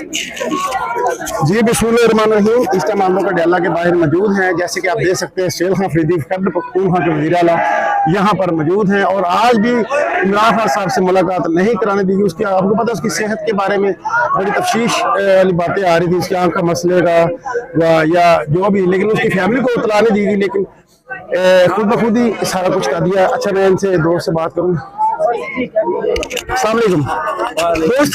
जी बिस्मिल्लाहिर्रहमानिर्रहीम। इस टाइम हम लोग डाला के बाहर मौजूद हैं। जैसे कि आप देख सकते हैं शेर खान अफरीदी खैबर पख्तूनख्वा के वज़ीर आला यहाँ पर मौजूद हैं और आज भी इमरान खान साहब से मुलाकात नहीं कराने दी गई। उसकी आपको पता है उसकी सेहत के बारे में बड़ी तफ्शीश वाली बातें आ रही थी, उसकी आँख का मसले का या जो भी, लेकिन उसकी फैमिली को इतला नहीं दी गई। लेकिन खुद ब खुद ही सारा कुछ कर दिया। अच्छा, मैं इनसे दोस्त से बात करूँ। अस्सलाम वालेकुम दोस्त,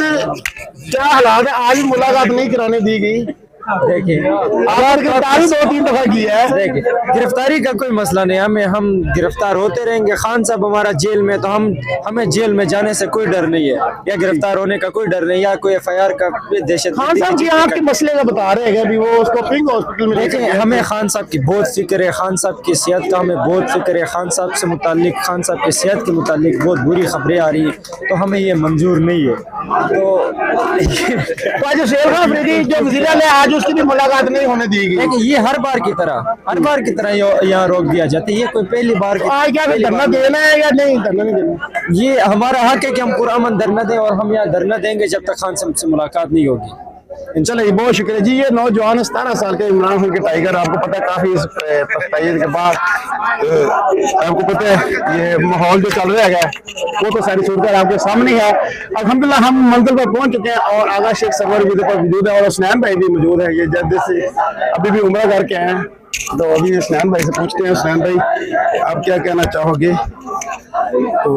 क्या हालात है? आज मुलाकात नहीं कराने दी गई। देखिए गिरफ्तारी 2-3 दफा की है। देखिए गिरफ्तारी का कोई मसला नहीं, हम गिरफ्तार होते रहेंगे। खान साहब हमारा जेल में, तो हमें जेल में जाने से कोई डर नहीं है, या गिरफ्तार होने का कोई डर नहीं, या कोई FIR का दहशत। खान साहब जी आपके मसले का बता रहे हैं अभी वो उसको पिंक हॉस्पिटल में। देखिए हमें खान साहब की बहुत फिक्र है, खान साहब की सेहत का हमें बहुत फिक्र है। खान साहब से मुतालिक, खान साहब की सेहत के मुतालिक बहुत बुरी खबरें आ रही है, तो हमें ये मंजूर नहीं है। तो आज शेर खान अफरीदी जो वज़ीर आला आज उसकी भी मुलाकात नहीं होने दी गई। देखिए ये हर बार की तरह यहाँ रोक दिया जाता है। ये कोई पहली बार क्या धरना देना है या नहीं धरना नहीं देना? ये हमारा हक है कि हम पुरअमन धरना दें, और हम यहाँ धरना देंगे जब तक खान साहब से मुलाकात नहीं होगी। चलिए बहुत शुक्रिया जी। ये नौजवान 17 साल के इमरान खान के टाइगर, आपको पता है काफी पछताई के बाद आपको पता है ये माहौल जो चल रहा है वो तो सारी सूरत आपके सामने है। अल्हम्दुलिल्लाह हम मंजिल पर पहुंच चुके हैं और आगा शेख सरवर भी पर मौजूद है और हुसनैन भाई भी मौजूद है। ये जज से अभी भी उम्र करके आए हैं, तो अभी हुसनैन भाई से पूछते हैं। हुसनैन भाई आप क्या कहना चाहोगे? तो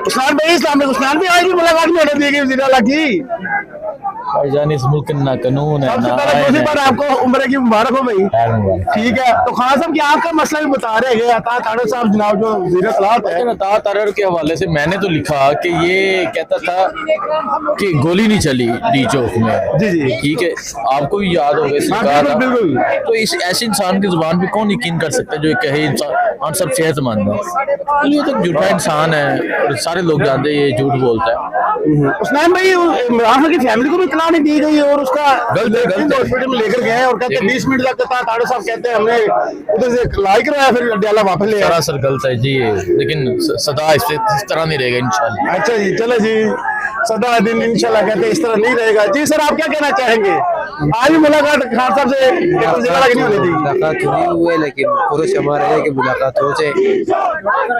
हुसनैन भाई इस्लाम में हुसनैन भाई आज भी मुलाकात नहीं होने दी गई वज़ीर आला की। भाईजान इस मुल्क ना कानून है ना दूसरी बार आपको उम्र की मुबारक हो भाई। ठीक है, तो खान साहब की आँख का मसला भी बता रहे हैं अता तारर साहब जनाब जो वज़ीर इत्तलात है। अता तारर के हवाले से मैंने तो लिखा कि ये कहता था कि गोली नहीं चली डी चौक में। जी जी ठीक है, आपको भी याद होगा बिल्कुल। तो इस ऐसे इंसान की जुबान पे कौन यकीन कर सकता है जो कहे हम सब सेहतमंद है? ये तो झूठा इंसान है और सारे लोग जानते हैं ये झूठ बोलता है। उस्मान भाई इमरान खान की फैमिली को भी इत्तला नहीं दी गई और उसका हॉस्पिटल में लेकर गए और कहते हैं 20 मिनट तक ताड़ो साहब कहते हैं हमने उधर से लाई करवाया, फिर डाला वापस ले आया। सरासर गलत है जी, लेकिन सदा इस तरह नहीं रहेगा इंशाल्लाह। अच्छा जी, चलो जी, सदा दिन इंशाल्लाह कहते हैं इस तरह नहीं रहेगा। जी सर, आप क्या कहना चाहेंगे? आज भी मुलाकात खान साहब से नहीं होनी थी। मुलाकात नहीं हुई, लेकिन पुरुष हमारा है कि मुलाकात हो जाए।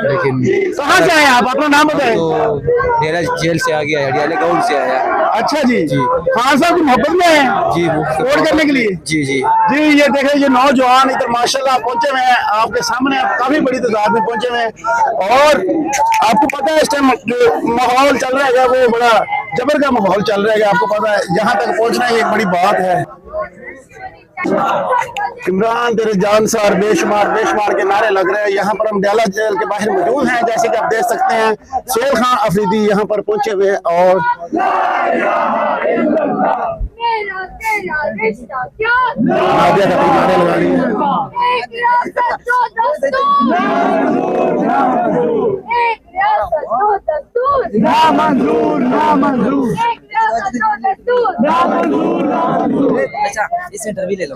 लेकिन कहाँ से आए आप? अपना नाम बताएं। तो डेरा जेल से आ गया, हरियाणा गाँव से आया। अच्छा जी, खान साहब की मोहब्बत में है जी, वोट करने के लिए। जी जी जी, ये देखें ये नौजवान इधर माशाल्लाह पहुंचे हुए हैं आपके सामने, काफी बड़ी तादाद में पहुंचे हुए हैं और आपको पता है इस टाइम जो माहौल चल रहा है वो बड़ा जबर का माहौल चल रहा है। आपको पता है यहाँ तक पहुंचना एक बड़ी बात है। इमरान तेरे जानसार बेशुमार के नारे लग रहे हैं। यहाँ पर हम डाला जेल के बाहर मौजूद हैं। जैसे कि आप देख सकते हैं शेर खान अफरीदी यहाँ पर पहुंचे हुए और नादिया का नारे लगा रही है। इस इंटरव्यू ले लो।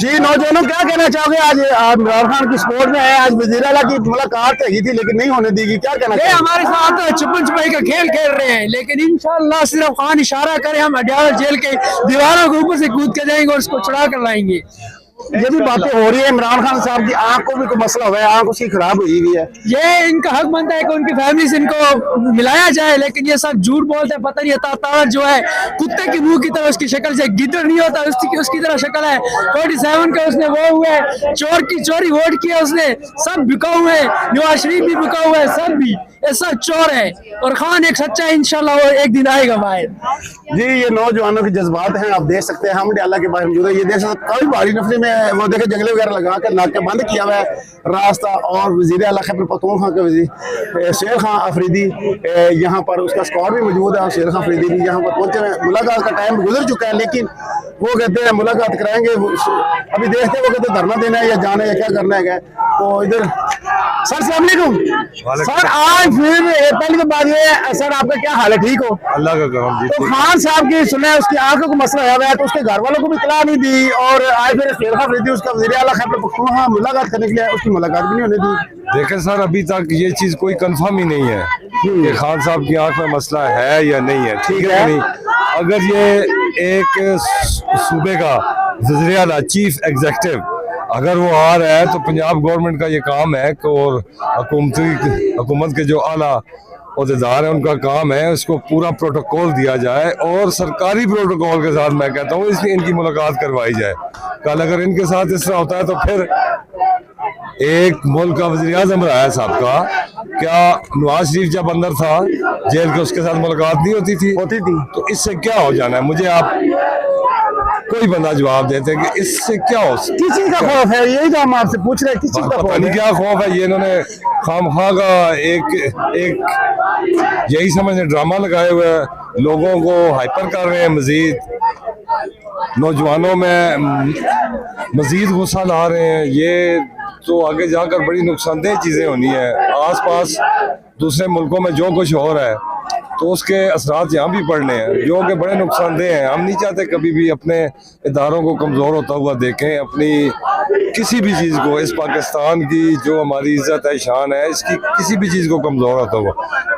जी नौजवानों, क्या कहना चाहोगे? आज इमरान खान की सपोर्ट में है, आज वज़ीर आला की मुलाकात की थी लेकिन नहीं होने दी गई, क्या कहना चाहिए? हमारे साथ छुपन छुपाई का खेल खेल रहे हैं, लेकिन इंशाल्लाह सिर्फ खान इशारा करे हम अडयाला जेल के दीवारों के ऊपर से कूद के जाएंगे और उसको चढ़ा कर लाएंगे। ये भी बातें हो रही है इमरान खान साहब की आंख को भी कोई मसला हुआ है, आंख उसकी खराब हुई हुई है। ये इनका हक बनता है कि उनकी फैमिली से इनको मिलाया जाए, लेकिन ये सब झूठ बोलते हैं। पता नहीं तारा जो है कुत्ते की मुंह की तरह उसकी शक्ल से गिद्दड़ नहीं होता, उसकी तरह शक्ल है। 47 का उसने वो हुआ है, चोर की चोरी वोट किया उसने, सब बिका हुए हैं। नवाज शरीफ भी बिका हुआ है, सब भी ऐसा चोर है। और खान एक सच्चा है, इंशाल्लाह वो एक दिन आएगा बाहर। जी, ये नौजवानों के जज्बात हैं, आप देख सकते हैं। हम डाला के बाहर मौजूद है, ये देख सकते काफी भारी नफरी में वो देखे जंगले वगैरह लगा कर नाका बंद किया हुआ है रास्ता। और वज़ीर आला खैबर पख्तूनख्वा के वज़ीर शेर खान अफरीदी यहाँ पर उसका स्क्वाड भी मौजूद है और शेर खान अफरीदी भी यहाँ पर पहुंचे हैं। मुलाकात का टाइम गुजर चुका है, लेकिन वो कहते हैं मुलाकात कराएंगे। अभी देखते हैं वो कहते हैं धरना देना है या जाना है या क्या करना है। तो इधर सर अस्सलाम वालेकुम। सर आज फिर पहली तो बात ये है, सर आपका क्या हाल है, ठीक हो? अल्लाह का करम जी। तो खान साहब की सुना है उसकी आंखों को मसला हुआ है, तो उसके घर वालों को भी इतला नहीं दी और आज फिर शेर खफरीदी उसका वज़ीर आला खैबर पख्तूनख्वा मुलाकात करने के लिए, उसकी मुलाकात भी नहीं होने दी। देखें सर, अभी तक ये चीज कोई कंफर्म ही नहीं है कि खान साहब की आंख में मसला है या नहीं है, ठीक है नहीं। अगर ये एक सूबे का वज़ीर आला चीफ एग्जीक्यूटिव अगर वो आ रहा है तो पंजाब गवर्नमेंट का ये काम है कि और हुकूमत के जो आला अहदेदार हैं उनका काम है उसको पूरा प्रोटोकॉल दिया जाए और सरकारी प्रोटोकॉल के साथ मैं कहता हूँ इसलिए इनकी मुलाकात करवाई जाए। कल अगर इनके साथ इस तरह होता है तो फिर एक मुल्क का वज़ीर आज़म रहा है साहब का, क्या नवाज शरीफ जब अंदर था जेल के उसके साथ मुलाकात नहीं होती थी? तो इससे क्या हो जाना है? मुझे आप कोई बंदा जवाब देते हैं कि इससे क्या हो, किस चीज का खौफ है? यही तो हम आपसे पूछ रहे हैं, किस चीज का पता खौफ नहीं है? क्या खौफ है। ये इन्होंने खामखा का एक यही समझे ड्रामा लगाए हुए हैं, लोगों को हाइपर कर रहे हैं, मजीद नौजवानों में मजीद गुस्सा ला रहे हैं। ये तो आगे जाकर बड़ी नुकसानदेह चीजें होनी है। आसपास दूसरे मुल्कों में जो कुछ हो रहा है तो उसके असरात यहाँ भी पड़ने हैं जो कि बड़े नुकसानदेह हैं। हम नहीं चाहते कभी भी अपने इदारों को कमज़ोर होता हुआ देखें, अपनी किसी भी चीज़ को, इस पाकिस्तान की जो हमारी इज़्ज़त है, शान है, इसकी किसी भी चीज़ को कमज़ोर होता हुआ।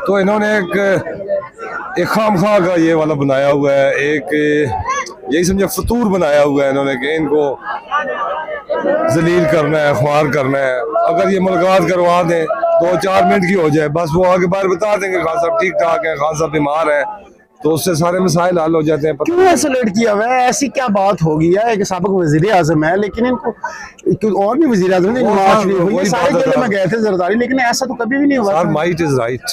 तो इन्होंने एक खामखा का ये वाला बनाया हुआ है, एक यही समझे फतूर बनाया हुआ है इन्होंने कि इनको जलील करना है, ख्वार करना है। अगर ये मुलाकात करवा दें 2-4 मिनट की हो जाए, बस वो आगे बार बता देंगे खान साहब ठीक ठाक है, खान साहब बीमार है, तो उससे सारे मसाइल हल हो जाते हैं। क्यों ऐसे लेट किया हुआ है? ऐसी क्या बात होगी? है एक साबिक वज़ीर आज़म है, लेकिन इनको और भी वज़ीर आज़म ने नवाज शरीफ हुई, सारे जेल में गए थे जरदारी, लेकिन ऐसा तो कभी भी नहीं हुआ। माइट इज राइट,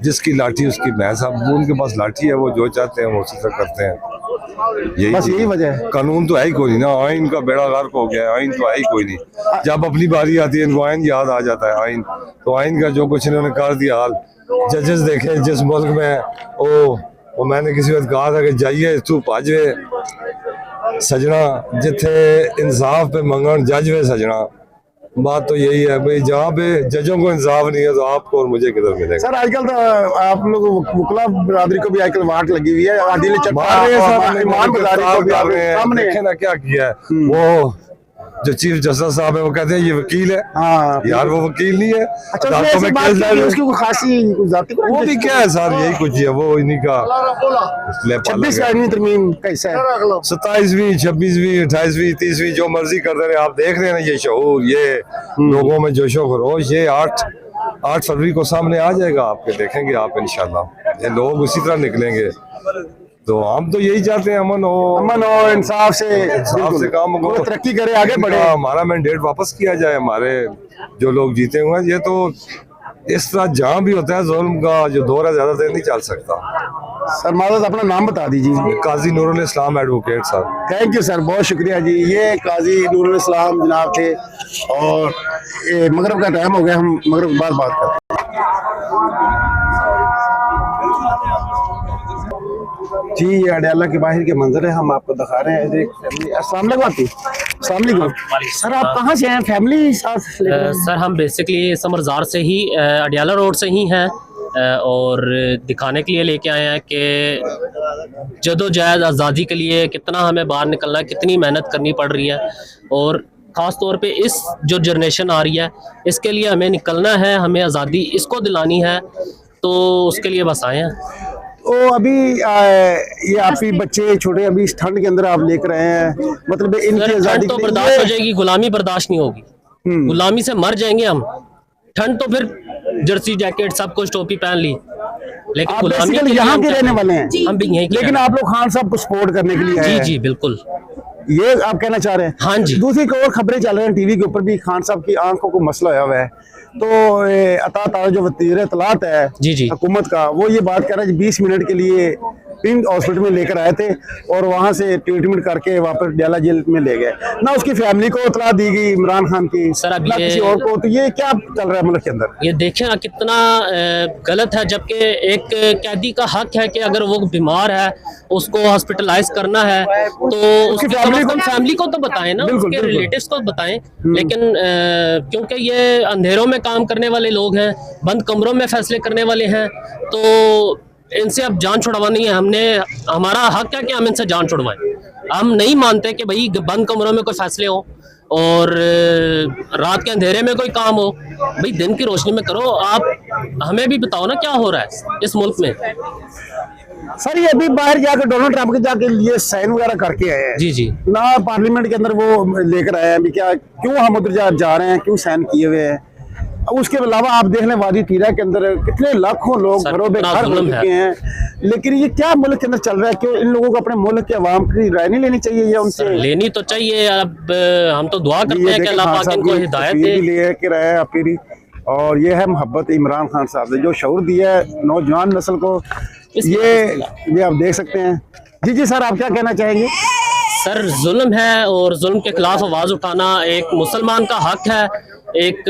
जिसकी लाठी उसकी भैंस। अब उनके पास लाठी है, वो जो चाहते हैं वो उसी तरह करते हैं। यही वजह है। कानून तो है ही कोई नहीं ना, आइन का बेड़ा गर्क हो गया है, आइन तो है ही कोई नहीं। जब अपनी बारी आती है इनको आइन याद आ जाता है। आइन तो आइन का जो कुछ इन्होंने कर दिया हाल, जजेस देखें जिस मुल्क में वो मैंने किसी वक्त कहा था कि जाइए तू भाजवे सजना जिथे इंसाफ पे मंगन जज वे सजना। बात तो यही है भाई, जहाँ पे जजों को इंसाफ नहीं है तो आपको और मुझे किधर मिलेगा? सर आजकल तो आप लोग वकला बरादरी को भी आजकल वाट लगी हुई है, आदिल सामने देखे ना क्या किया है। वो जो चीफ जस्टिस साहब है वो कहते हैं ये वकील है। हाँ यार वो वकील नहीं है। अच्छा, उसमें बात की उसकी कोई खासी वो भी क्या है सर, यही कुछ है, वो इन्हीं का 26वीं तरमीम कैसा है? 27वीं 26वीं 28वीं 30वीं जो मर्जी करते रहे। आप देख रहे हैं ना ये शऊर, ये लोगों में जोशो खरोश, ये 8 फरवरी को सामने आ जाएगा आपके, देखेंगे आप इंशाल्लाह। ये लोग उसी तरह निकलेंगे। तो हम तो यही चाहते हैं अमन हो, इंसाफ से काम हो, तरक्की करे, आगे बढ़े, हमारा मैंडेट वापस किया जाए, हमारे जो लोग जीते हुए हैं। ये तो इस तरह जहाँ भी होता है जुल्म का जो दौर है ज्यादा देर नहीं चल सकता। सर माज़रत अपना नाम बता दीजिए। काजी नूरुल इस्लाम एडवोकेट साहब। थैंक यू सर, बहुत शुक्रिया जी। ये काजी नूरुल इस्लाम जनाब थे और मगरब का टाइम हो गया, हम मगरब के बाद बात करते हैं। जी ये अडयाला के बाहर के मंजर है, हम आपको दिखा रहे हैं। अस्सलाम वालेकुम सर, आप कहाँ से हैं? फैमिली साथ? सर हम बेसिकली समरजार से ही, अडयाला रोड से ही हैं और दिखाने के लिए लेके आए हैं कि जदोजहद आज़ादी के लिए कितना हमें बाहर निकलना है, कितनी मेहनत करनी पड़ रही है और ख़ास तौर पे इस जो जनरेशन आ रही है इसके लिए हमें निकलना है, हमें आज़ादी इसको दिलानी है, तो उसके लिए बस आए हैं। तो अभी ये आपके बच्चे छोटे अभी इस ठंड के अंदर आप लेकर रहे हैं, मतलब इनकी आज़ादी तो बर्दाश्त हो जाएगी, गुलामी बर्दाश्त नहीं होगी। गुलामी से मर जाएंगे हम। ठंड तो फिर जर्सी जैकेट सब कुछ टोपी पहन ली, लेकिन गुलामी यहाँ के रहने वाले हैं हम भी यहीं। लेकिन आप लोग खान साहब को सपोर्ट करने के लिए जी जी बिल्कुल, ये आप कहना चाह रहे हैं? हाँ जी। दूसरी और खबरें चल रही हैं टीवी के ऊपर भी, खान साहब की आंखों को मसला हुआ है, तो अता तारा जो वज़ीर इत्तलात है जी जी हुकूमत का, वो ये बात कर रहा है 20 मिनट के लिए प्रिंस हॉस्पिटल में लेकर आए थे और वहां से ट्रीटमेंट करके वापस डेला जेल में ले गए। ना उसकी फैमिली को इतला दी गई इमरान खान की, सर, अब ना ये- किसी और को। तो ये क्या चल रहा है मुल्क के अंदर? ये देखिए ना कितना गलत है, जबकि एक कैदी का हक है कि अगर वो बीमार है उसको हॉस्पिटलाइज करना है तो उसकी फैमिली को तो बताएं ना, बिल्कुल, उसके बिल्कुल। रिलेटिव्स को बताएं। लेकिन क्योंकि ये अंधेरों में काम करने वाले लोग हैं, बंद कमरों में फैसले करने वाले हैं, तो इनसे अब जान छुड़वानी है। हमारा हक है कि हम इनसे जान छुड़वाएं। हम नहीं मानते कि भाई बंद कमरों में कोई फैसले हो और रात के अंधेरे में कोई काम हो। भाई दिन की रोशनी में करो। आप हमें भी बताओ ना क्या हो रहा है इस मुल्क में। सर ये अभी बाहर जाकर डोनाल्ड ट्रंप के जाके लिए साइन वगैरह करके आए हैं जी जी। ना, पार्लियामेंट के अंदर वो लेकर आए हैं। अभी क्या क्यों हम उधर जा रहे हैं, क्यों साइन किए हुए हैं? उसके अलावा आप देख लें वादी तीरा के अंदर कितने लाखों लोग सर, घरों में कितना घर हो जुल्म चुके हैं। लेकिन ये क्या मुल्क के अंदर चल रहा है? क्यों इन लोगों को अपने मुल्क के अवाम की राय नहीं लेनी चाहिए या उनसे? सर लेनी तो चाहिए। अब हम तो दुआ करते ये हैं कि देखें, अल्लाह खान पाक साहब इनको की हिदायत तस्वीर दे। भी लेकर आए हैं अपनी, और ये है मोहब्बत इमरान खान साहब ने जो शऊर दिया है नौजवान नस्ल को। ये आप देख सकते हैं। जी जी सर, आप क्या कहना चाहेंगे? सर जुल्म है और जुल्म के खिलाफ आवाज़ उठाना एक मुसलमान का हक है, एक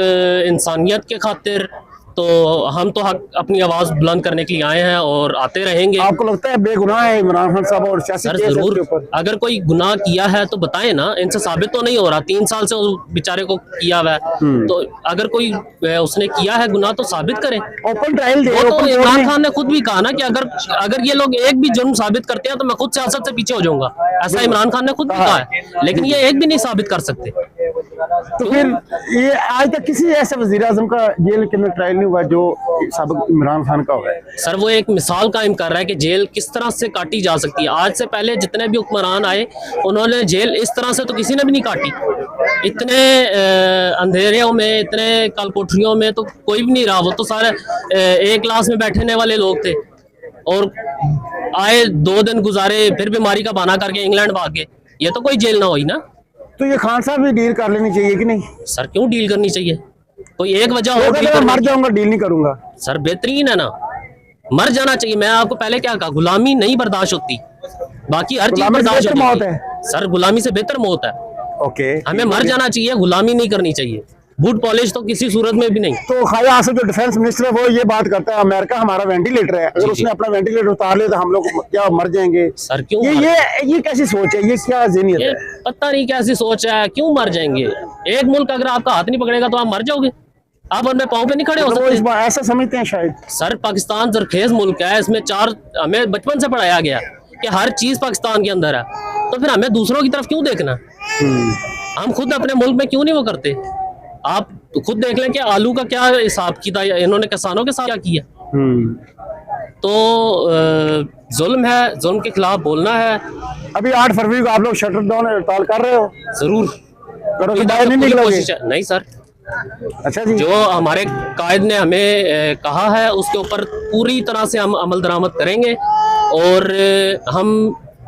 इंसानियत के खातिर। तो हम तो हक अपनी आवाज़ बुलंद करने के लिए आए हैं और आते रहेंगे। आपको लगता है बेगुनाह है इमरान खान साहब और सियासी सर केस है जरूर, इसके ऊपर? अगर कोई गुनाह किया है तो बताएं ना। इनसे साबित तो नहीं हो रहा, 3 साल से उस बेचारे को किया हुआ है। तो अगर कोई उसने किया है गुनाह तो साबित करें। ओपन ट्रायल दे, वो तो ओपन इमरान कोर्ट खान ने खुद भी कहा ना कि अगर ये लोग एक भी जुर्म साबित करते हैं तो मैं खुद सियासत से पीछे हो जाऊंगा। ऐसा इमरान खान ने खुद भी कहा है, लेकिन ये एक भी नहीं साबित कर सकते। तो फिर ये आज तक किसी ऐसे वजीर आजम का जेल के अंदर ट्रायल नहीं हुआ जो साबिक इमरान खान का हुआ है। सर वो एक मिसाल कायम कर रहा है कि जेल किस तरह से काटी जा सकती है। आज से पहले जितने भी हुक्मरान आए उन्होंने जेल इस तरह से तो किसी ने भी नहीं काटी। इतने अंधेरों में, इतने कालकोठरियों में तो कोई भी नहीं रहा। वो तो सारे एक क्लास में बैठने वाले लोग थे और आए 2 दिन गुजारे, फिर बीमारी का बहाना करके इंग्लैंड भाग गए। ये तो कोई जेल ना हुई ना। तो ये खान साहब भी डील कर लेनी चाहिए कि नहीं? सर क्यों डील करनी चाहिए? कोई एक वजह वो हो कहते डील हैं, मैं करने मर की। जाऊंगा डील नहीं करूंगा। सर बेहतरीन है ना, मर जाना चाहिए। मैं आपको पहले क्या कहा, गुलामी नहीं बर्दाश्त होती, बाकी हर चीज गुलामी से बर्दाश्त बेहतर होती मौत है। सर गुलामी से बेहतर मौत है। ओके, हमें मर जाना चाहिए, गुलामी नहीं करनी चाहिए। बूट पॉलिश तो किसी सूरत में भी नहीं। तो ख्वाजा आसिफ जो डिफेंस मिनिस्टर है वो ये बात करता है अमेरिका हमारा वेंटिलेटर है, अगर उसने अपना वेंटिलेटर उतार लिया तो हम लोग क्या मर जाएंगे? सर क्यों ये कैसी सोच है? ये क्या ज़हनियत ये है? पता नहीं कैसी सोच है, क्यों मर जाएंगे? एक मुल्क अगर आपका हाथ नहीं पकड़ेगा तो आप मर जाओगे। आप अपने पाँव पे नहीं खड़े हो तो वो सकते। इस बार ऐसा समझते हैं शायद। सर पाकिस्तान जरखेज मुल्क है, इसमें हमें बचपन से पढ़ाया गया कि हर चीज पाकिस्तान के अंदर है, तो फिर हमें दूसरों की तरफ क्यों देखना? हम खुद अपने मुल्क में क्यों नहीं वो करते? आप खुद देख लें कि आलू का क्या हिसाब किया इन्होंने किसानों के साथ क्या किया। तो जुल्म है, जुल्म के खिलाफ बोलना है। अभी 8 फरवरी को आप लोग शटर डाउन हड़ताल कर रहे हो? जरूर करो कि बाहर नहीं पूरी निकलोगे? कोशिश है। नहीं सर, अच्छा जी, जो हमारे कायद ने हमें कहा है उसके ऊपर पूरी तरह से हम अमल दरामद करेंगे और हम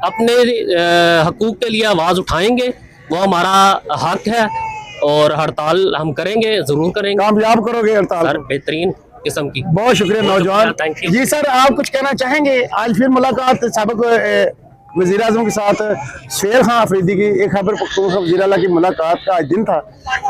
अपने हकूक के लिए आवाज़ उठाएंगे। वो हमारा हक है और हड़ताल हम करेंगे, ज़रूर करेंगे। कामयाब करोगे हड़ताल सर को? बेहतरीन किस्म की। बहुत शुक्रिया नौजवान। Thank you. जी सर, आप कुछ कहना चाहेंगे? आज फिर मुलाकात साबिक वज़ीर आज़म के साथ शेर खान अफरीदी की, एक खैबर पख्तूनख्वा वज़ीर आला की मुलाकात का आज दिन था,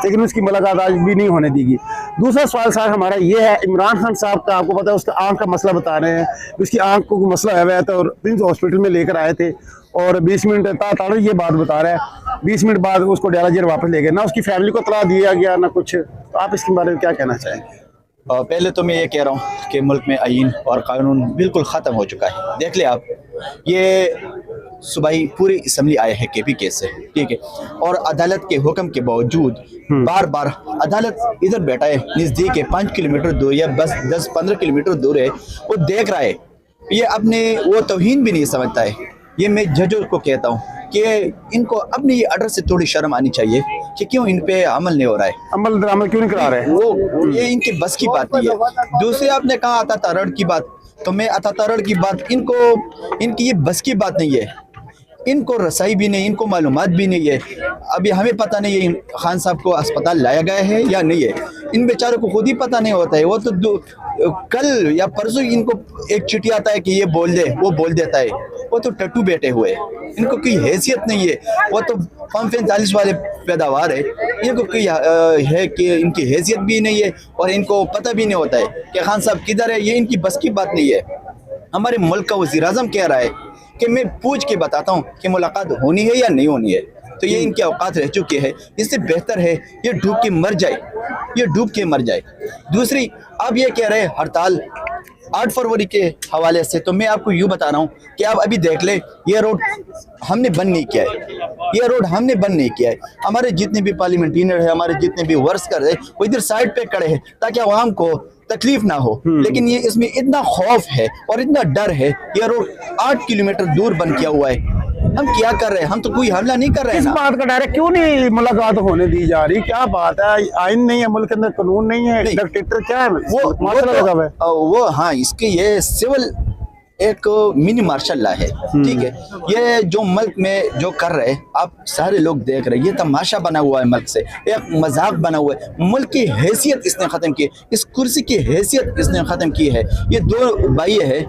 लेकिन उसकी मुलाकात आज भी नहीं होने दी गई। दूसरा सवाल सर हमारा ये है, इमरान खान साहब का आपको पता है उसका आँख का मसला बता रहे हैं, उसकी आँख को मसला है तो प्रिंस हॉस्पिटल में लेकर आए थे और 20 मिनट ताड़ ये बात बता रहा है, 20 मिनट बाद उसको डेरा जेल वापस ले गए। ना उसकी फैमिली को इत्तला दिया गया ना कुछ। तो आप इसके बारे में क्या कहना चाहेंगे? पहले तो मैं ये कह रहा हूँ कि मुल्क में आईन और कानून बिल्कुल ख़त्म हो चुका है। देख ले आप, ये सुबह ही पूरी असम्बली आए हैं केपी केस से, ठीक है, और अदालत के हुक्म के बावजूद बार बार अदालत इधर बैठा है, नज़दीक है, 5 किलोमीटर दूर या बस 10-15 किलोमीटर दूर है, वो देख रहा है। ये अपने वो तौहीन भी नहीं समझता है। ये मैं जजों को कहता हूँ कि इनको अपने ये ऑर्डर से थोड़ी शर्म आनी चाहिए कि क्यों इन पे अमल नहीं हो रहा है, अमल दरामद क्यों नहीं करा रहे? वो ये इनके बस की बात नहीं है। दूसरे आपने कहा अतातरड़ की बात, तो मैं अतातरड़ की बात, इनकी ये बस की बात नहीं है। इनको रसाई भी नहीं, इनको मालूमात भी नहीं है। अभी हमें पता नहीं है खान साहब को अस्पताल लाया गया है या नहीं है, इन बेचारों को खुद ही पता नहीं होता है। वो तो कल या परसों इनको एक चिट्ठी आता है कि ये बोल दे, वो बोल देता है। वो तो टट्टू बैठे हुए हैं, इनको कोई हैसियत नहीं है। वो तो 45 वाले पैदावार है, इनको कोई है कि इनकी हैसियत भी नहीं है और इनको पता भी नहीं होता है कि खान साहब किधर है। ये इनकी बस की बात नहीं है। हमारे मुल्क का वज़ीर-ए-आज़म कह रहा है कि मैं पूछ के बताता हूँ कि मुलाकात होनी है या नहीं होनी है, तो ये इनके औकात रह चुके हैं। इससे बेहतर है ये डूब के मर जाए, ये डूब के मर जाए। दूसरी, आप ये कह रहे हैं हड़ताल 8 फरवरी के हवाले से, तो मैं आपको यूँ बता रहा हूँ कि आप अभी देख ले, ये रोड हमने बंद नहीं किया है, ये रोड हमने बंद नहीं किया है। हमारे जितने भी पार्लियामेंटेरियन है, हमारे जितने भी वर्कर है, वो इधर साइड पे खड़े हैं ताकि आवाम को तकलीफ ना हो। लेकिन ये इसमें इतना खौफ है और इतना डर है, ये रोड 8 किलोमीटर दूर बंद किया हुआ है। हम क्या कर रहे हैं? हम तो कोई हमला नहीं कर रहे हैं इस ना। बात का डर है, क्यों नहीं मुलाकात होने दी जा रही? क्या बात है? आइन नहीं है मुल्क के अंदर, कानून नहीं है, डिक्टेटर क्या है? वो हाँ, इसके ये सिविल एक मिनी मार्शल लॉ है, ठीक है। ये जो मुल्क में जो कर रहे हैं, आप सारे लोग देख रहे हैं, ये तमाशा बना हुआ है, मुल्क से एक मजाक बना हुआ है। मुल्क की हैसियत इसने ख़त्म की, इस कुर्सी की हैसियत इसने ख़त्म की है। ये दो भाई है,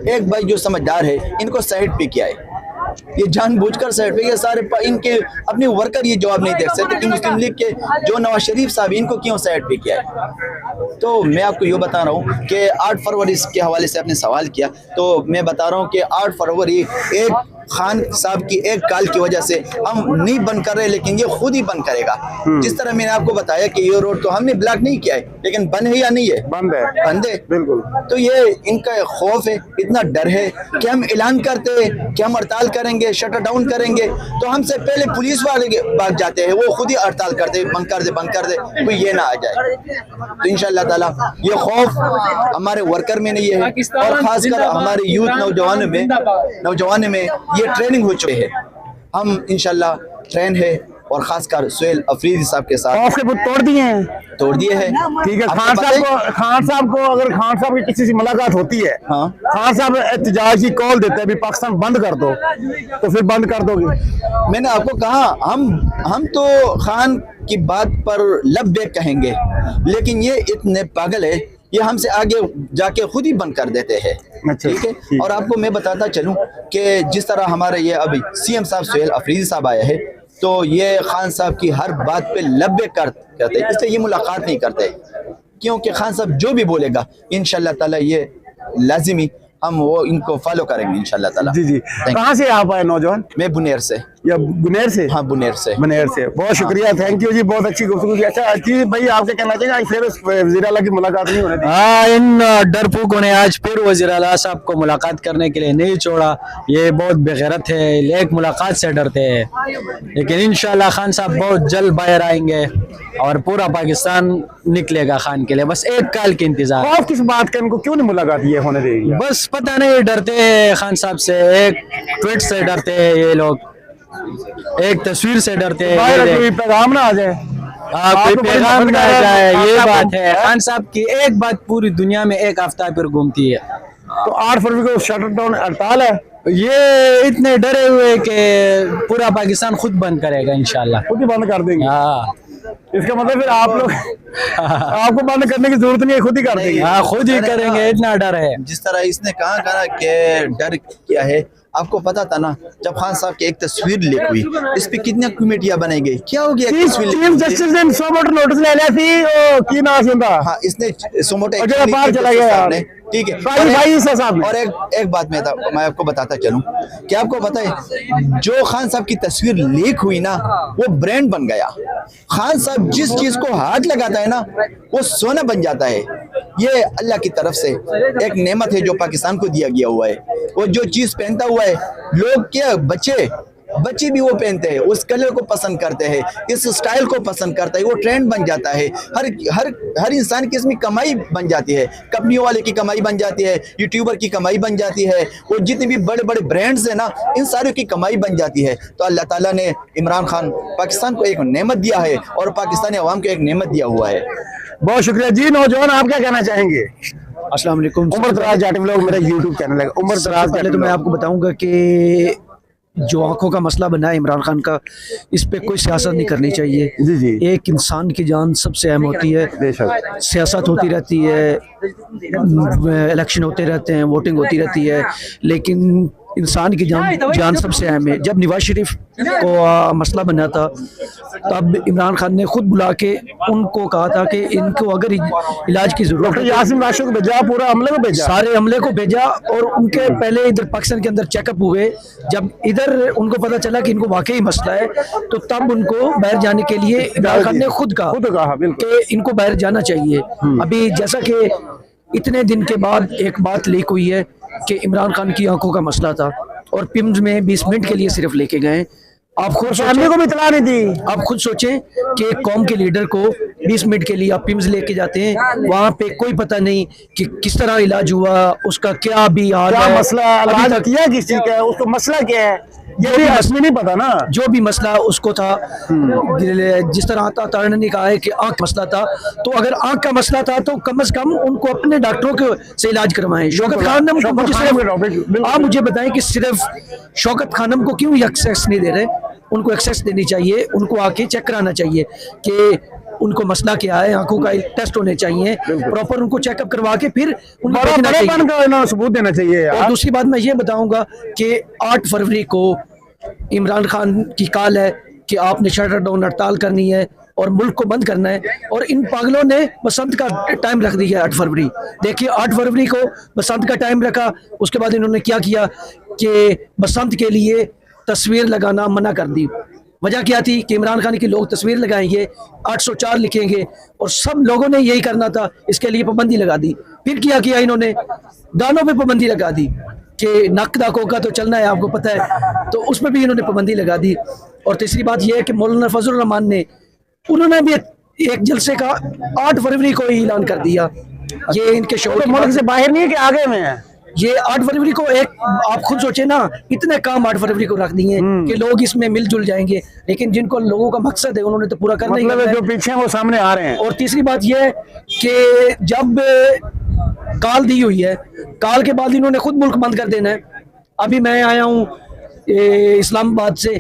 एक भाई जो समझदार है, इनको साइड पे किया है, ये जानबूझकर साइड पे, ये सारे इनके अपने वर्कर ये जवाब नहीं दे सकते कि मुस्लिम लीग के जो नवाज शरीफ साहब, इनको क्यों साइड पे किया है। तो मैं आपको ये बता रहा हूँ कि 8 फरवरी के हवाले से आपने सवाल किया, तो मैं बता रहा हूँ कि 8 फरवरी एक खान साहब की एक कॉल की वजह से हम नहीं बंद कर रहे, लेकिन ये खुद ही बंद करेगा। जिस तरह मैंने आपको बताया कि ये रोड तो हमने ब्लॉक नहीं किया है, लेकिन बंद है या नहीं है? बंद है, बंद है, बिल्कुल। तो ये इनका खौफ है, इतना डर है कि हम ऐलान करते हैं कि हम हड़ताल करेंगे, शटर डाउन करेंगे, तो हमसे पहले पुलिस वाले भाग जाते हैं, वो खुद ही हड़ताल करते, बंद कर दे, बंद कर दे, कोई ये ना आ जाए। तो इंशाअल्लाह ताला ये खौफ हमारे वर्कर में नहीं है, और खासकर हमारे यूथ नौजवानों में ये ट्रेनिंग हो चुके हैं। हम इंशाल्लाह ट्रेन है, और खासकर सुहेल अफरीदी साहब के साथ खौफ के बुत तोड़ दिए हैं, ठीक है। खान साहब को अगर खान साहब की किसी से मुलाकात होती है, हाँ, खान साहब एहतजाज की कॉल देते हैं भी पाकिस्तान बंद कर दो, तो फिर बंद कर दोगे? मैंने आपको कहा हम तो खान की बात पर लब्बैक कहेंगे, लेकिन ये इतने पागल है, ये हमसे आगे जाके खुद ही बंद कर देते हैं, ठीक है। और आपको मैं बताता चलूं कि जिस तरह हमारे ये अभी सीएम साहब सुहेल अफरीदी साहब आए हैं, तो ये खान साहब की हर बात पे लब्बैक करते, इसलिए ये मुलाकात नहीं करते, क्योंकि खान साहब जो भी बोलेगा इंशाल्लाह ताला ये लाजिमी हम वो इनको फॉलो करेंगे इंशाल्लाह ताला। जी जी। कहाँ से आप आए नौजवान? मैं बुनेर से। या बुनेर से? हाँ, बुनेर से। बुनेर से, बहुत शुक्रिया, थैंक यू जी, बहुत अच्छी गुफ्तगू की। अच्छा जी भाई, आपसे कहना चाहिए आज फिर वज़ीर आला की मुलाकात नहीं होने दी? हाँ, इन डरपोकों ने आज फिर वज़ीर आला साहब को मुलाकात करने के लिए नहीं छोड़ा। ये बहुत बेगैरत है, एक मुलाकात से डरते हैं, लेकिन इंशाल्लाह खान साहब बहुत जल्द बाहर आएंगे और पूरा पाकिस्तान निकलेगा खान के लिए। बस एक काल के इंतजार। आप किस बात का, इनको क्यों नहीं मुलाकात ये होने देगी? बस पता नहीं, डरते हैं खान साहब से, एक ट्वीट से डरते हैं ये लोग, एक तस्वीर से डरते हैं। कोई पैगाम ना आ जाए, कोई पैगाम ना आ जाए, ये बात है। खान साहब की एक बात पूरी दुनिया में एक हफ्ता पर घूमती है। तो 8 फरवरी को शटर डाउन हड़ताल है, ये इतने डरे हुए कि पूरा पाकिस्तान खुद बंद करेगा इंशाल्लाह, खुद ही बंद कर देंगे। हाँ, इसका मतलब फिर आप लोग आपको बंद करने की जरूरत नहीं है, खुद ही कर देंगे। हाँ, खुद ही करेंगे, इतना डर है। जिस तरह इसने कहा कि डर क्या है, आपको पता था ना, जब खान साहब की एक तस्वीर लीक हुई, इस पे कितनी कमेटियां बनाई गई, क्या हो गया? चीफ जस्टिस ने सोमोटो नोटिस ले लिया थी, ओ की ना सुनता। हाँ, इसने सोमोटो बाहर चला गया, ठीक है। और एक बात मैं आपको बताता चलूं कि आपको पता है, जो खान साहब की तस्वीर लीक हुई ना, वो ब्रांड बन गया। खान साहब जिस चीज को हाथ लगाता है ना, वो सोना बन जाता है। ये अल्लाह की तरफ से एक नेमत है जो पाकिस्तान को दिया गया हुआ है। वो जो चीज पहनता हुआ है, लोग क्या, बच्चे भी वो पहनते हैं, उस कलर को पसंद करते हैं, इस स्टाइल को पसंद करता है, वो ट्रेंड बन जाता है। हर इंसान की इसमें कमाई बन जाती है, कंपनियों वाले की कमाई बन जाती है, यूट्यूबर की कमाई बन जाती है, वो जितने भी बड़े बड़े ब्रांड्स हैं ना, इन सारों की कमाई बन जाती है। तो अल्लाह ताला ने इमरान खान पाकिस्तान को एक नेमत दिया है, और पाकिस्तानी अवाम को एक नेमत दिया हुआ है। बहुत शुक्रिया जी। नौजवान, आप क्या कहना चाहेंगे? अस्सलाम वालेकुम। उमर दराज जाटिव लोग, मेरा यूट्यूब चैनल है उमर दराज। पहले तो मैं आपको बताऊंगा कि जो आंखों का मसला बना है इमरान खान का, इस पे कोई सियासत नहीं करनी चाहिए। जी जी एक इंसान की जान सबसे अहम होती है। बेशक सियासत होती रहती है, इलेक्शन होते रहते हैं, वोटिंग होती रहती है, लेकिन इंसान की जान सबसे अहम है। जब नवाज शरीफ को मसला बना था तब इमरान खान ने खुद बुला के उनको कहा था कि इनको अगर इलाज की जरूरत डॉक्टर है, यासिन राशिद को भेजा, पूरा अमले को भेजा, सारे अमले को भेजा। और उनके पहले इधर पाकिस्तान के अंदर चेकअप हुए। जब इधर उनको पता चला कि इनको वाकई मसला है तो तब उनको बाहर जाने के लिए इमरान खान ने खुद कहा बिल्कुल कि इनको बाहर जाना चाहिए। अभी जैसा कि इतने दिन के बाद एक बात लीक हुई है कि इमरान खान की आंखों का मसला था और पिम्स में 20 मिनट के लिए सिर्फ लेके गए। आप खुद फैमिली को भी इतला नहीं दी। आप खुद सोचें कि एक कौम के लीडर को 20 मिनट के लिए आप पिम्स लेके जाते हैं, वहाँ पे कोई पता नहीं कि किस तरह इलाज हुआ, उसका क्या भी हाल क्या है, मसला है, अभी इलाज तक किया किस चीज का है, उसको मसला क्या है, ये भी असली नहीं पता ना। जो भी मसला उसको था, जिस तरह आता तारण ने कहा है कि आंख मसला था, तो अगर आंख का मसला था तो कम से कम उनको अपने डॉक्टरों के से इलाज करवाएं। शौकत खानम को मुझे सिर्फ आप मुझे बताएं कि सिर्फ शौकत खानम को क्यों एक्सेस नहीं दे रहे? उनको एक्सेस देनी चाहिए, उनको आके चेक कराना चाहिए कि उनको मसला क्या है, आंखों का टेस्ट होने चाहिए, प्रॉपर उनको चेकअप करवा के फिर उनको भेजना चाहिए। सबूत देना चाहिए और यार। दूसरी बात मैं ये बताऊंगा कि 8 फरवरी को इमरान खान की कॉल है कि आपने शटर डाउन हड़ताल करनी है और मुल्क को बंद करना है, और इन पागलों ने बसंत का टाइम रख दिया 8 फरवरी। देखिए 8 फरवरी को बसंत का टाइम रखा, उसके बाद इन्होंने क्या किया कि बसंत के लिए तस्वीर लगाना मना कर दी। वजह क्या थी कि इमरान खान की लोग तस्वीर लगाएंगे, 804 लिखेंगे, और सब लोगों ने यही करना था, इसके लिए पाबंदी लगा दी। फिर क्या किया इन्होंने, गानों पे पाबंदी लगा दी कि नक दा कोका तो चलना है, आपको पता है, तो उसमें भी इन्होंने पाबंदी लगा दी। और तीसरी बात यह है कि मौलाना फजल रहमान ने उन्होंने भी एक जलसे का 8 फरवरी को ही ऐलान कर दिया। ये इनके शोर मुल्क से बाहर नहीं है कि आगे में है। ये 8 फरवरी को एक आप खुद सोचे ना, इतने काम 8 फरवरी को रख दिए कि लोग इसमें मिलजुल जाएंगे, लेकिन जिनको लोगों का मकसद है उन्होंने तो पूरा करना ही मतलब करना है। जो पीछे हैं वो सामने आ रहे हैं। और तीसरी बात यह है कि जब काल दी हुई है, काल के बाद इन्होंने खुद मुल्क बंद कर देना है। अभी मैं आया हूँ इस्लामाबाद से,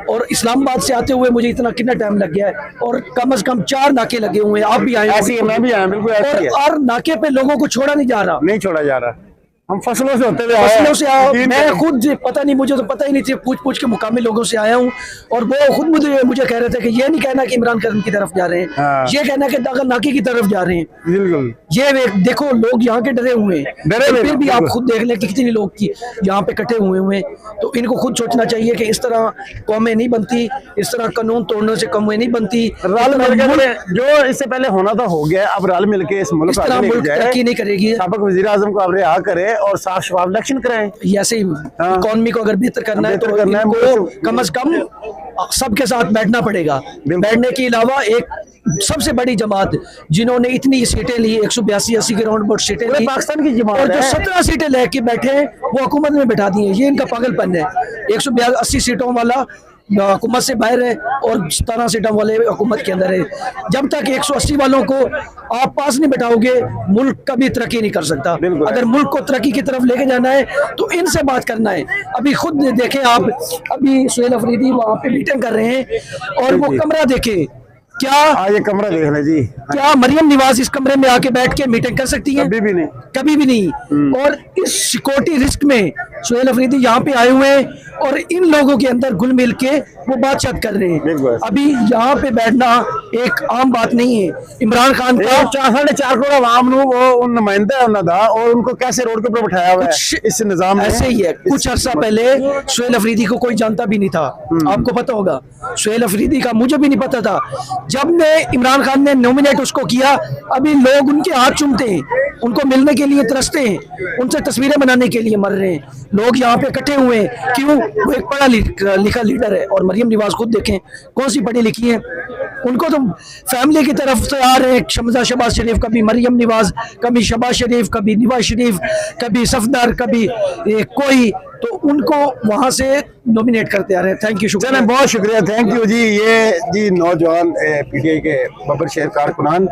और इस्लामाबाद से आते हुए मुझे इतना कितना टाइम लग गया है, और कम से कम 4 नाके लगे हुए हैं। आप भी आए, ऐसी है, मैं भी आया, बिल्कुल ऐसी है। और नाके पे लोगों को छोड़ा नहीं जा रहा, नहीं छोड़ा जा रहा। हम फसलों से होते हुए फसलों से मैं खुद पता नहीं, मुझे तो पता ही नहीं थी, पूछ पूछ के मुकामी लोगों से आया हूँ, और वो खुद मुझे कह रहे थे कि ये नहीं कहना कि इमरान खान की तरफ जा रहे हैं, ये कहना कि दागल नाकी की तरफ जा रहे हैं। बिल्कुल ये देखो लोग यहाँ के डरे हुए हैं, फिर भी आप खुद देख लें कि कितने लोग की यहाँ पे कटे हुए हैं। तो इनको खुद सोचना चाहिए कि इस तरह कौमें नहीं बनती, इस तरह कानून तोड़ने से कौमें नहीं बनती। रल मिलकर जो इससे पहले होना था हो गया, अब रल मिलके इस मुल्क को आगे लेके जाए। तरक्की नहीं करेगी। साबिक वज़ीर आज़म को अब रिहा करे और साफ शफाफ इलेक्शन कराएं। ऐसे ही इकोनॉमी को अगर बेहतर करना है तो करना है, इनको कम से कम सबके साथ बैठना पड़ेगा। बैठने के अलावा एक सबसे बड़ी जमात जिन्होंने इतनी सीटें ली, 182-80 के राउंड अबाउट सीटें ली, पाकिस्तान की जमात और जो है। 17 सीटें लेके बैठे हैं वो हुकूमत में बैठा दी है। ये इनका पागलपन है। 182 सीटों वाला हुकूमत से बाहर है और 17 सीटों वाले हुकूमत के अंदर है। जब तक 180 वालों को आप पास नहीं बैठाओगे, मुल्क कभी तरक्की नहीं कर सकता। अगर मुल्क को तरक्की की तरफ लेके जाना है तो इनसे बात करना है। अभी खुद देखें आप, अभी सुहेल अफरीदी वहाँ पे मीटिंग कर रहे हैं, और वो कमरा देखें, क्या ये कमरा देख लें जी, क्या मरियम निवाज इस कमरे में आके बैठ के मीटिंग कर सकती है? कभी भी नहीं, कभी भी नहीं। और इस सिक्योरिटी रिस्क में सुहेल अफरीदी यहाँ पे आए हुए हैं और इन लोगों के अंदर घुल मिल के वो बातचीत कर रहे हैं। अभी यहाँ पे बैठना एक आम बात नहीं है। इमरान खान का 4.5 करोड़ आवाम वो नुमाइंदा है उन्होंने, और उनको कैसे रोड के ऊपर बिठाया हुआ है इस निजाम में। ऐसे ही है। कुछ अर्सा पहले सुहेल अफरीदी को कोई जानता भी नहीं था, आपको पता होगा। सुहेल अफरीदी का मुझे भी नहीं पता था। जब ने इमरान खान ने नॉमिनेट उसको किया, अभी लोग उनके हाथ चूमते हैं, उनको मिलने के लिए तरसते हैं, उनसे तस्वीरें बनाने के लिए मर रहे हैं। लोग यहाँ पे इकट्ठे हुए हैं, क्यों? वो एक पढ़ा लिखा लीडर है। और मरियम निवाज खुद देखें कौन सी पढ़ी लिखी है, उनको तो फैमिली की तरफ से आ रहे हैं। शहबाज शरीफ, कभी मरियम निवाज, कभी शहबाज शरीफ, कभी नवाज शरीफ, कभी सफदर, कभी कोई तो उनको वहां से नॉमिनेट करते आ रहे हैं। थैंक यू, चलें, शुक्रिया। बहुत शुक्रिया, थैंक यू जी। ये जी नौजवान पीटीआई के बबर शेर कारकुनान,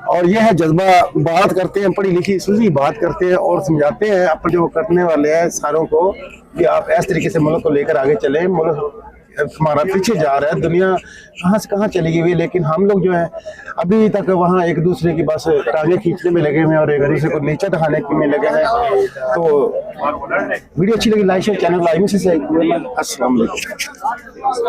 और ये है जज्बा, बात करते हैं, पढ़ी लिखी सूझी बात करते हैं और समझाते हैं अपने जो करने वाले हैं सारों को कि आप इस तरीके से मुल्क को लेकर आगे चलें। मुल्क हमारा पीछे जा रहा है, दुनिया कहाँ से कहाँ चली गई है, लेकिन हम लोग जो है अभी तक वहाँ एक दूसरे की बस टांगे खींचने में लगे हुए हैं और एक दूसरे को नीचा दिखाने में लगे हैं। तो वीडियो अच्छी लगी लाइक शेयर, चैनल लाइक से अस्सलाम वालेकुम।